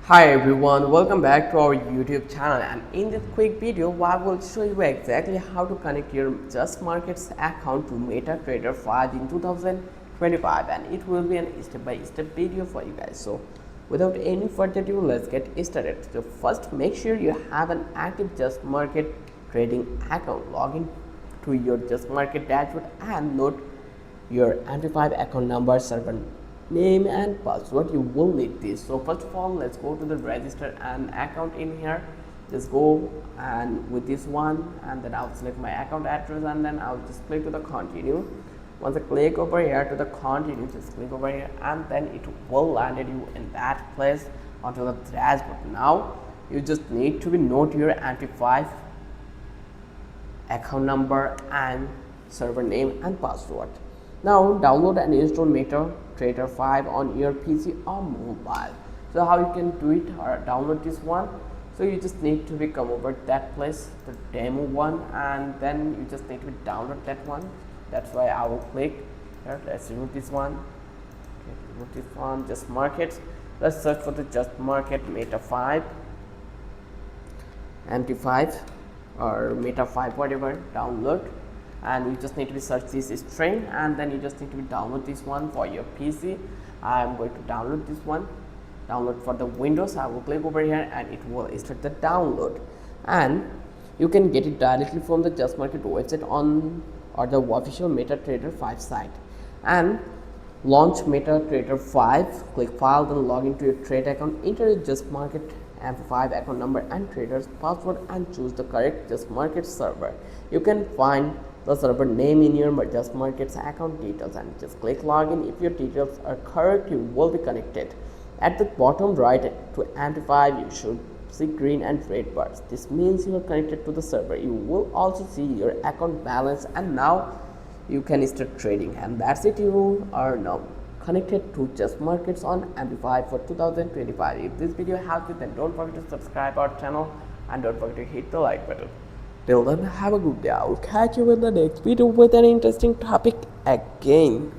Hi everyone, welcome back to our YouTube channel, and in this quick video I will show you exactly how to connect your JustMarkets account to MetaTrader 5 in 2025, and it will be a step-by-step video for you guys. So without any further ado, let's get started. So first, make sure you have an active JustMarket trading account. Log in to your JustMarket dashboard and note your MT5 account number, server name and password. You will need this. So first of all, let's go to the register an account in here. Just go and with this one, and then I'll select my account address, and then I'll just click to the continue. Once I click over here to the continue, just click over here, and then it will land you in that place onto the dashboard. Now you just need to be note your MT5 account number and server name and password. Now download and install MetaTrader 5 on your PC or mobile. So how you can do it or download this one? So you just need to be come over that place, the demo one, and then you just need to download that one. That's why I will click here. Let's remove this one. Okay, remove this one. JustMarkets. Let's search for the JustMarket Meta 5, MT5 or Meta 5, whatever. Download. And you just need to be search this string, and then you just need to be download this one for your PC. I'm going to download this one. Download for the Windows. I will click over here and it will start the download, and you can get it directly from the JustMarket website on or the official MetaTrader 5 site. And launch MetaTrader 5, click file, then log into your trade account, enter your JustMarket MT5 account number and trader's password, and choose the correct JustMarket server. You can find the server name in your JustMarkets account details and just click login. If your details are correct, you will be connected. At the bottom right to MT5, you should see green and red bars. This means you are connected to the server. You will also see your account balance, and now you can start trading. And that's it, you are now connected to JustMarkets on MT5 for 2025. If this video helped you, then don't forget to subscribe our channel and don't forget to hit the like button. Till then, have a good day. I'll catch you in the next video with an interesting topic again.